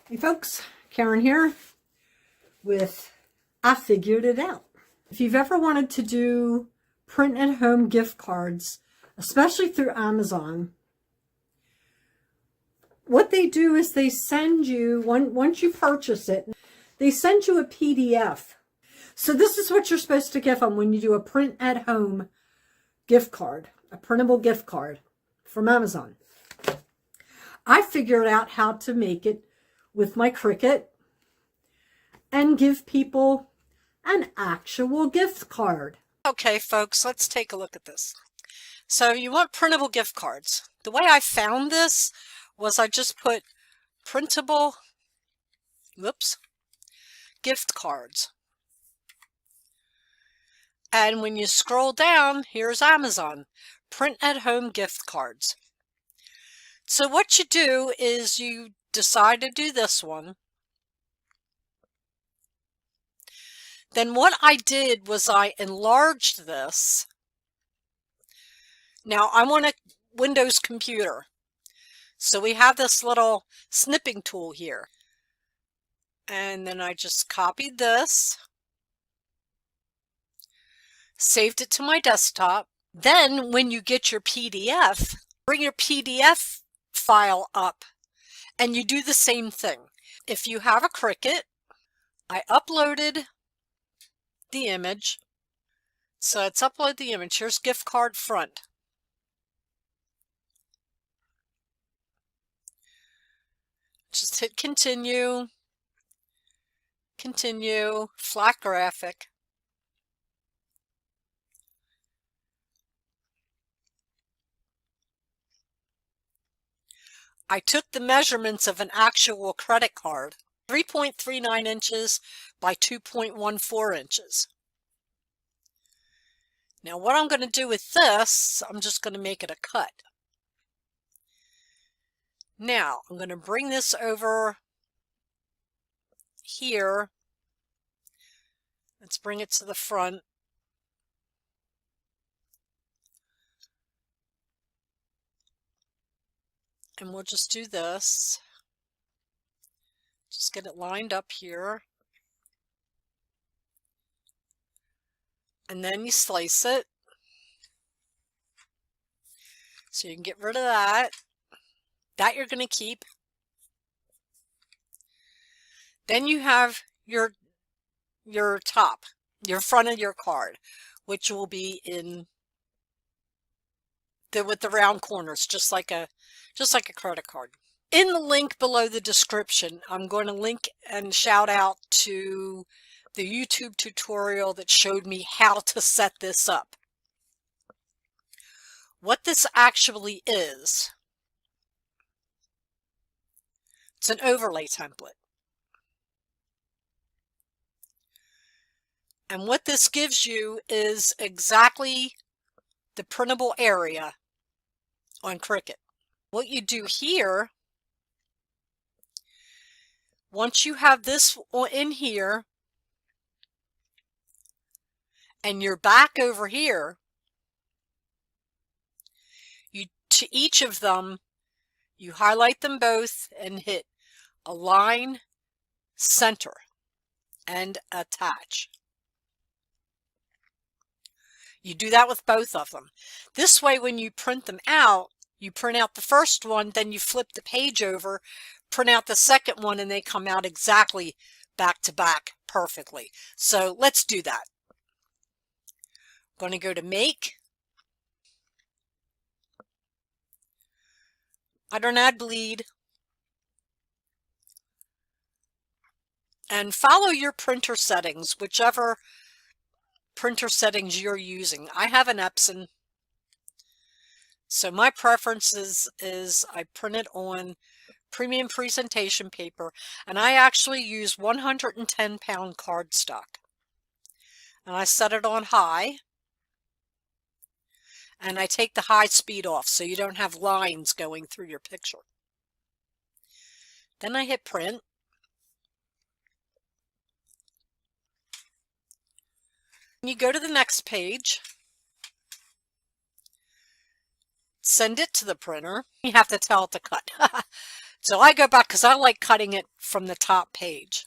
Hey folks, Karen here with I Figured It Out. If you've ever wanted to do print at home gift cards, especially through Amazon, what they do is they send you, once you purchase it, they send you a PDF. So this is what you're supposed to give them when you do a print at home gift card, a printable gift card from Amazon. I figured out how to make it with my Cricut and give people an actual gift card. Okay, folks, let's take a look at this. So you want printable gift cards. The way I found this was I just put printable, gift cards. And when you scroll down, here's Amazon, print at home gift cards. So what you do is you decide to do this one. Then what I did was I enlarged this. Now I'm on a Windows computer, so we have this little snipping tool here. And then I just copied this, saved it to my desktop. Then when you get your PDF, bring your PDF file up and you do the same thing. If you have a Cricut, I uploaded the image. So let's upload the image. Here's gift card front. Just hit continue, continue, flat graphic. I took the measurements of an actual credit card, 3.39 inches by 2.14 inches. Now what I'm going to do with this, I'm just going to make it a cut. Now I'm going to bring this over here. Let's bring it to the front. And we'll just do this. Just get it lined up here. And then you slice it. So you can get rid of that. That you're going to keep. Then you have your top, your front of your card, which will be in with the round corners, just like a credit card. In the link below the description, I'm going to link and shout out to the YouTube tutorial that showed me how to set this up. What this actually is, it's an overlay template. And what this gives you is exactly the printable area on Cricut. What you do here, once you have this in here and you're back over here, to each of them, you highlight them both and hit Align, Center, and Attach. You do that with both of them. This way, when you print them out, you print out the first one, then you flip the page over, print out the second one, and they come out exactly back to back perfectly. So let's do that. I'm going to go to Make. Iron Add Bleed. And follow your printer settings, whichever printer settings you're using. I have an Epson, so my preference is I print it on premium presentation paper, and I actually use 110-pound cardstock. And I set it on high, and I take the high speed off so you don't have lines going through your picture. Then I hit print. You go to the next page, send it to the printer. You have to tell it to cut. So I go back because I like cutting it from the top page,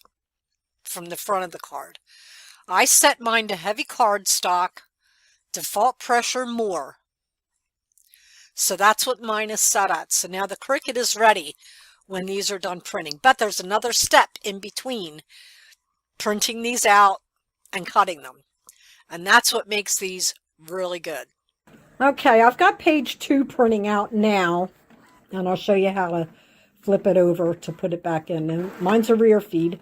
from the front of the card. I set mine to heavy cardstock, default pressure more. So that's what mine is set at. So now the Cricut is ready when these are done printing. But there's another step in between printing these out and cutting them. And that's what makes these really good. Okay, I've got page 2 printing out now, and I'll show you how to flip it over to put it back in. And mine's a rear feed.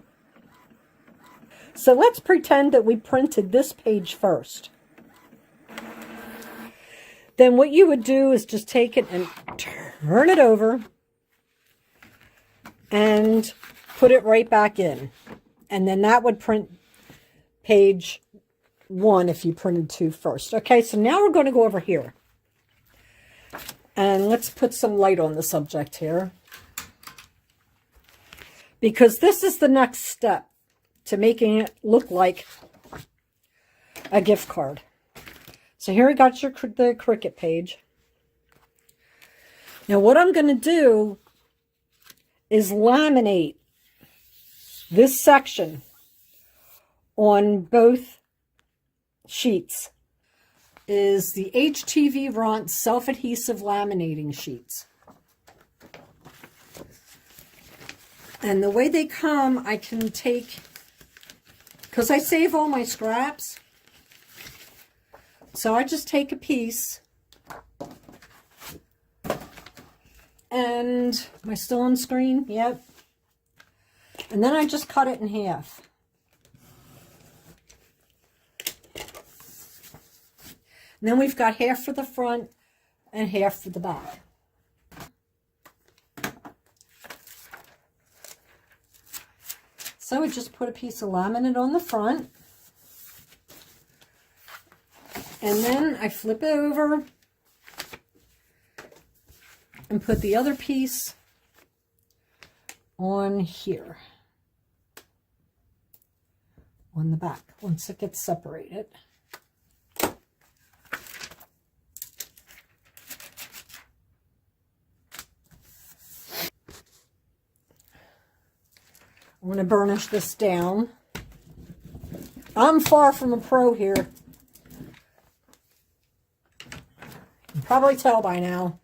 So let's pretend that we printed this page first. Then what you would do is just take it and turn it over and put it right back in. And then that would print page 1 if you printed 2 first. Okay, so now we're going to go over here. And let's put some light on the subject here. Because this is the next step to making it look like a gift card. So here we got the Cricut page. Now what I'm going to do is laminate this section on both sheets. Is the HTV Ront self-adhesive laminating sheets. And the way they come, I can take, because I save all my scraps, so I just take a piece, and am I still on screen? Yep. And then I just cut it in half. And then we've got half for the front and half for the back. So we just put a piece of laminate on the front. And then I flip it over and put the other piece on here, on the back, once it gets separated. I'm going to burnish this down. I'm far from a pro here. You can probably tell by now.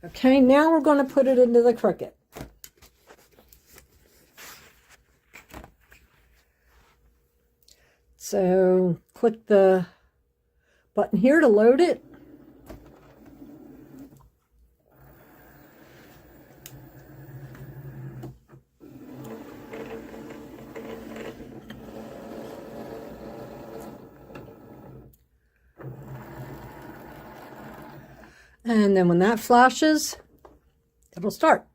Okay, now we're going to put it into the Cricut. So click the button here to load it. And then when that flashes, it'll start.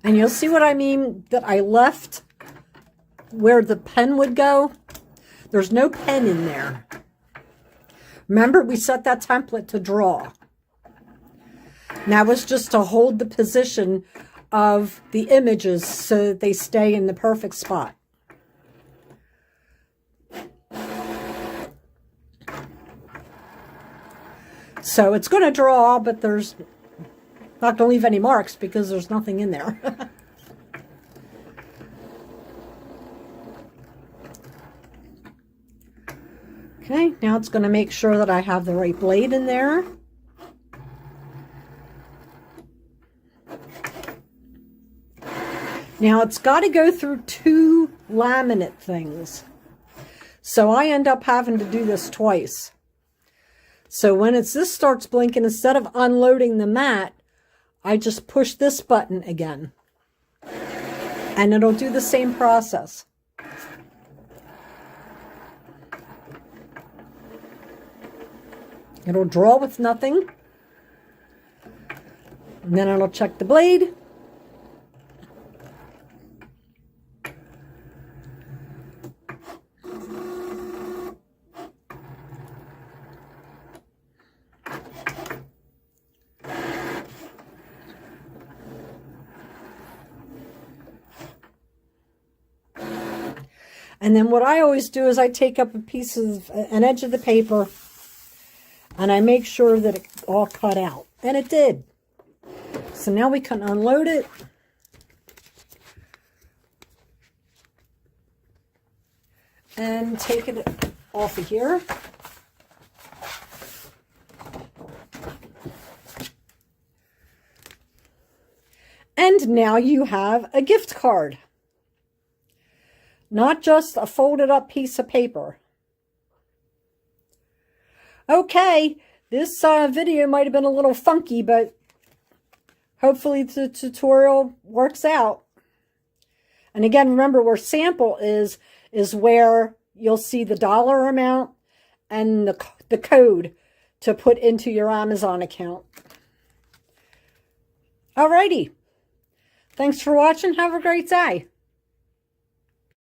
And you'll see what I mean, that I left where the pen would go. There's no pen in there. Remember, we set that template to draw. Now it's just to hold the position of the images so that they stay in the perfect spot. So it's going to draw, but there's not going to leave any marks because there's nothing in there. Okay, now it's going to make sure that I have the right blade in there. Now it's got to go through 2 laminate things. So I end up having to do this twice. So when this starts blinking, instead of unloading the mat, I just push this button again. And it'll do the same process. It'll draw with nothing. And then it'll check the blade. And then what I always do is I take up a piece of an edge of the paper And I make sure that it all cut out. And it did. So now we can unload it. And take it off of here. And now you have a gift card. Not just a folded up piece of paper. Okay, this video might have been a little funky, but hopefully the tutorial works out. And again, remember where sample is where you'll see the dollar amount and the code to put into your Amazon account. Alrighty. Thanks for watching. Have a great day.